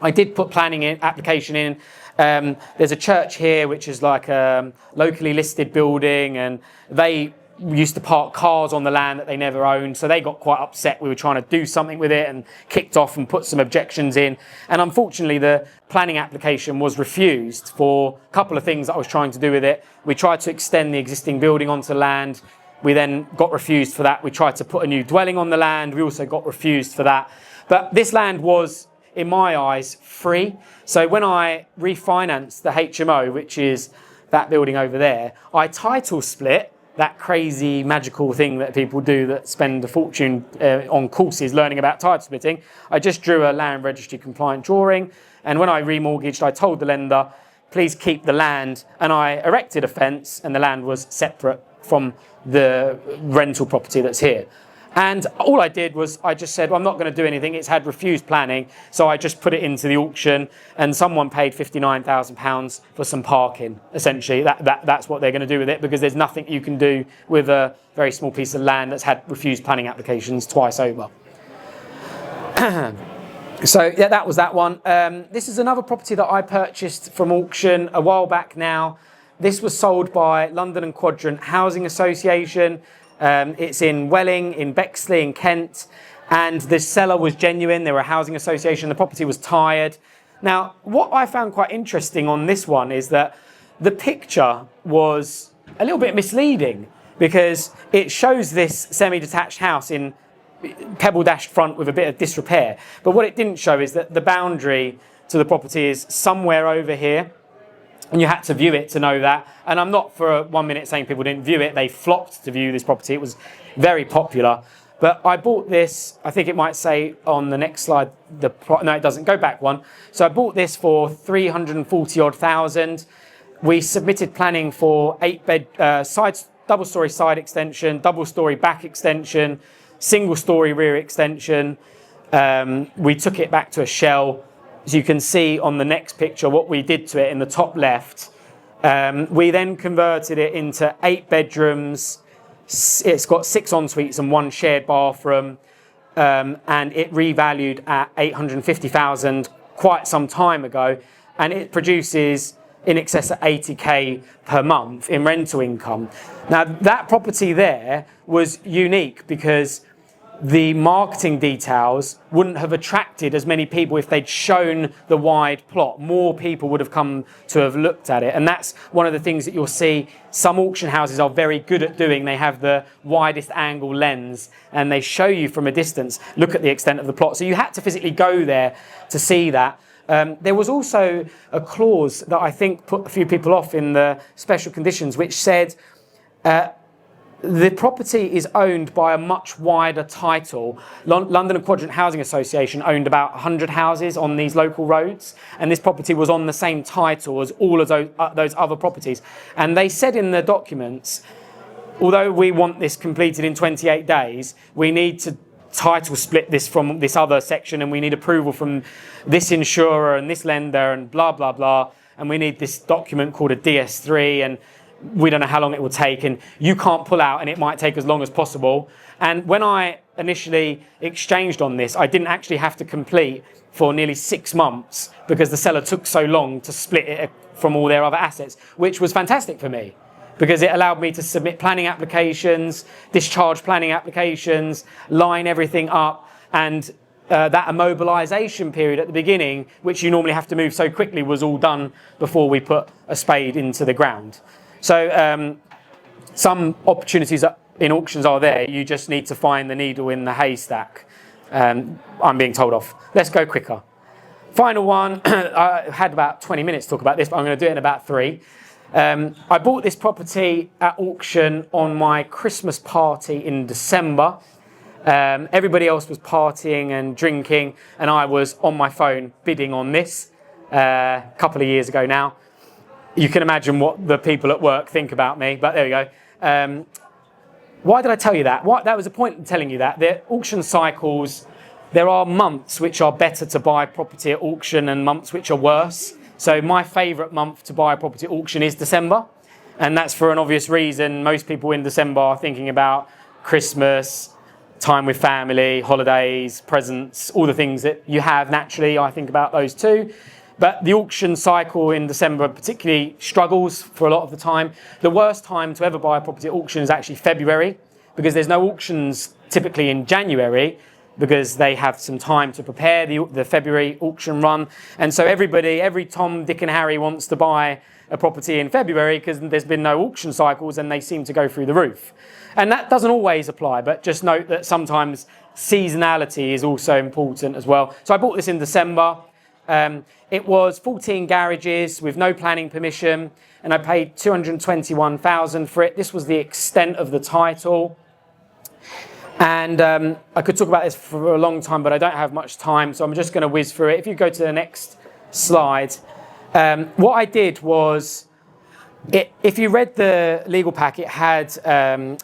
I did put planning application in. There's a church here which is like a locally listed building, and they used to park cars on the land that they never owned, so they got quite upset. We were trying to do something with it and kicked off and put some objections in, and unfortunately the planning application was refused for a couple of things that I was trying to do with it. We tried to extend the existing building onto land. We then got refused for that. We tried to put a new dwelling on the land. We also got refused for that. But this land was, in my eyes, free. So when I refinanced the HMO, which is that building over there, I title split, that crazy magical thing that people do that spend a fortune on courses learning about title splitting. I just drew a land registry compliant drawing, and when I remortgaged, I told the lender, please keep the land. And I erected a fence, and the land was separate from the rental property that's here. And all I did was I just said, well, I'm not going to do anything. It's had refused planning. So I just put it into the auction, and someone paid £59,000 for some parking, essentially. That's what they're going to do with it, because there's nothing you can do with a very small piece of land that's had refused planning applications twice over. So yeah, that was that one. This is another property that I purchased from auction a while back now. This was sold by London and Quadrant Housing Association. It's in Welling, in Bexley, in Kent, and the seller was genuine. They were a housing association. The property was tired. Now, what I found quite interesting on this one is that the picture was a little bit misleading, because it shows this semi-detached house in pebble-dashed front with a bit of disrepair. But what it didn't show is that the boundary to the property is somewhere over here. And you had to view it to know that. And I'm not for 1 minute saying people didn't view it. They flocked to view this property. It was very popular. But I bought this, I think it might say on the next slide, no, it doesn't, go back one. So I bought this for 340 odd thousand. We submitted planning for 8-bed double-storey side extension, double-storey back extension, single-storey rear extension. We took it back to a shell. As you can see on the next picture, what we did to it in the top left, we then converted it into 8 bedrooms. It's got 6 en-suites and 1 shared bathroom, and it revalued at 850,000 quite some time ago, and it produces in excess of 80k per month in rental income. Now, that property there was unique because the marketing details wouldn't have attracted as many people if they'd shown the wide plot. More people would have come to have looked at it. And that's one of the things that you'll see some auction houses are very good at doing. They have the widest angle lens and they show you from a distance, look at the extent of the plot. So you had to physically go there to see that. There was also a clause that I think put a few people off in the special conditions, which said the property is owned by a much wider title. London and Quadrant Housing Association owned about 100 houses on these local roads, and this property was on the same title as all of those other properties. And they said in the documents, although we want this completed in 28 days, we need to title split this from this other section, and we need approval from this insurer and this lender and blah, blah, blah. And we need this document called a DS3, and we don't know how long it will take, and you can't pull out, and it might take as long as possible. And when I initially exchanged on this, I didn't actually have to complete for nearly 6 months because the seller took so long to split it from all their other assets, which was fantastic for me because it allowed me to submit planning applications, discharge planning applications, line everything up, and that immobilisation period at the beginning, which you normally have to move so quickly, was all done before we put a spade into the ground. So some opportunities in auctions are there. You just need to find the needle in the haystack. I'm being told off. Let's go quicker. Final one. I had about 20 minutes to talk about this, but I'm going to do it in about 3. I bought this property at auction on my Christmas party in December. Everybody else was partying and drinking, and I was on my phone bidding on this a couple of years ago now. You can imagine what the people at work think about me, but there we go. Why did I tell you that? That was the point in telling you that. The auction cycles, there are months which are better to buy property at auction and months which are worse. So my favourite month to buy a property at auction is December, and that's for an obvious reason. Most people in December are thinking about Christmas, time with family, holidays, presents, all the things that you have naturally. I think about those too. But the auction cycle in December particularly struggles for a lot of the time. The worst time to ever buy a property at auction is actually February, because there's no auctions typically in January, because they have some time to prepare the February auction run. And so every Tom, Dick and Harry wants to buy a property in February because there's been no auction cycles and they seem to go through the roof. And that doesn't always apply, but just note that sometimes seasonality is also important as well. So I bought this in December. It was 14 garages with no planning permission, and I paid 221,000 for it. This was the extent of the title. And I could talk about this for a long time, but I don't have much time, so I'm just going to whiz through it. If you go to the next slide, what I did was, if you read the legal pack, it had a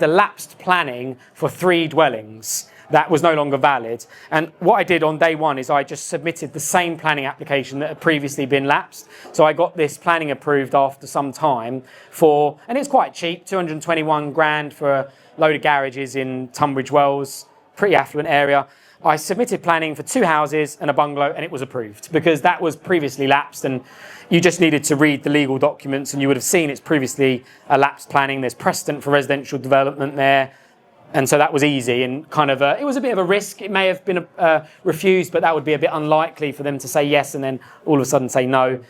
lapsed planning for 3 dwellings that was no longer valid. And what I did on day one is I just submitted the same planning application that had previously been lapsed. So I got this planning approved after some time and it's quite cheap, 221 grand for a load of garages in Tunbridge Wells, pretty affluent area. I submitted planning for 2 houses and a bungalow, and it was approved because that was previously lapsed, and you just needed to read the legal documents and you would have seen it's previously a lapsed planning. There's precedent for residential development there. And so that was easy, and kind of it was a bit of a risk. It may have been refused, but that would be a bit unlikely for them to say yes and then all of a sudden say no.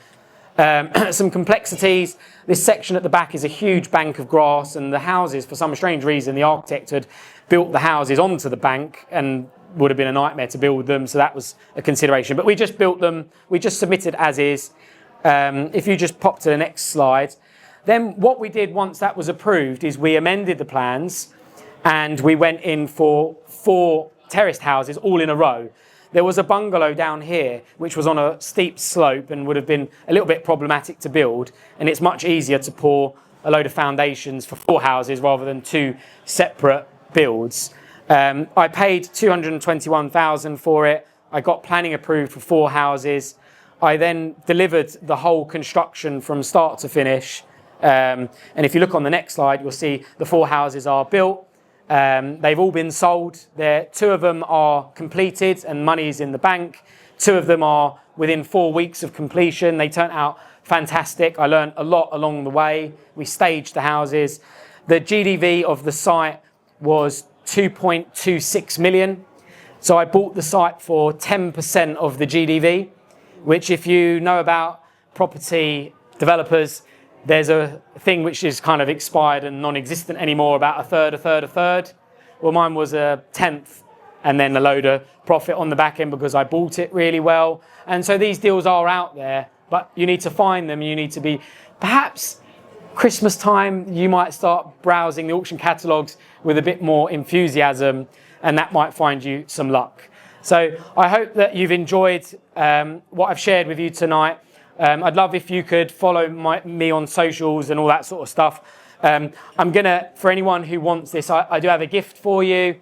Some complexities. This section at the back is a huge bank of grass, and the houses, for some strange reason, the architect had built the houses onto the bank and would have been a nightmare to build them, so that was a consideration. But we just built them, we just submitted as is. If you just pop to the next slide. Then what we did once that was approved is we amended the plans, and we went in for 4 terraced houses all in a row. There was a bungalow down here which was on a steep slope and would have been a little bit problematic to build, and it's much easier to pour a load of foundations for 4 houses rather than 2 separate builds. I paid 221,000 for it. I got planning approved for 4 houses. I then delivered the whole construction from start to finish. And if you look on the next slide, you'll see the 4 houses are built. They've all been sold. 2 of them are completed and money is in the bank. 2 of them are within 4 weeks of completion. They turned out fantastic. I learned a lot along the way. We staged the houses. The GDV of the site was 2.26 million. So I bought the site for 10% of the GDV, which, if you know about property developers, there's a thing which is kind of expired and non-existent anymore, about a third. Well, mine was a 10th, and then a load of profit on the back end because I bought it really well. And so these deals are out there, but you need to find them. You need to be, perhaps Christmas time, you might start browsing the auction catalogues with a bit more enthusiasm, and that might find you some luck. So I hope that you've enjoyed what I've shared with you tonight. I'd love if you could follow me on socials and all that sort of stuff. I'm gonna, for anyone who wants this, I do have a gift for you.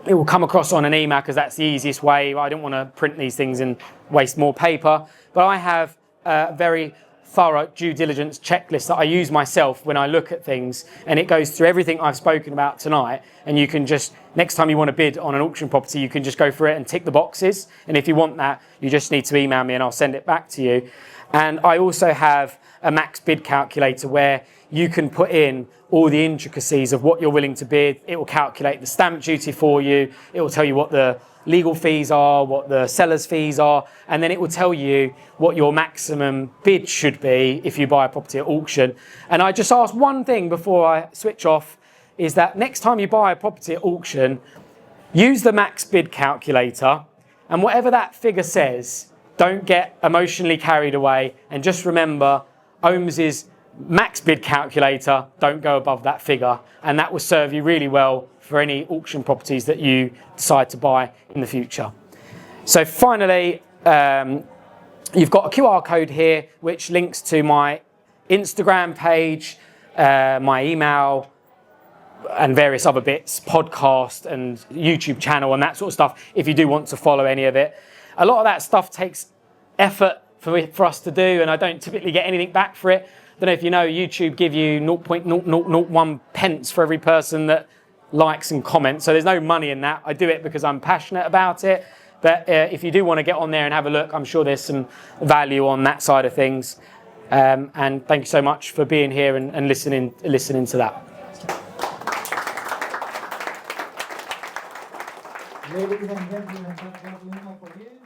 It will come across on an email because that's the easiest way. I don't want to print these things and waste more paper. But I have a very thorough due diligence checklist that I use myself when I look at things, and it goes through everything I've spoken about tonight, and you can just, next time you want to bid on an auction property, you can just go through it and tick the boxes, and if you want that, you just need to email me and I'll send it back to you. And I also have a max bid calculator where you can put in all the intricacies of what you're willing to bid. It will calculate the stamp duty for you, it will tell you what the legal fees are, what the seller's fees are, and then it will tell you what your maximum bid should be if you buy a property at auction. And I just ask one thing before I switch off, is that next time you buy a property at auction, use the max bid calculator, and whatever that figure says, don't get emotionally carried away, and just remember, OHM's max bid calculator, don't go above that figure, and that will serve you really well for any auction properties that you decide to buy in the future. So finally, you've got a QR code here which links to my Instagram page, my email, and various other bits, podcast and YouTube channel and that sort of stuff, if you do want to follow any of it. A lot of that stuff takes effort for us to do, and I don't typically get anything back for it. I don't know if you know, YouTube give you 0.0001 pence for every person that likes and comments, so there's no money in that. I do it because I'm passionate about it, but if you do want to get on there and have a look, I'm sure there's some value on that side of things. And thank you so much for being here and listening to that. Ladies and gentlemen,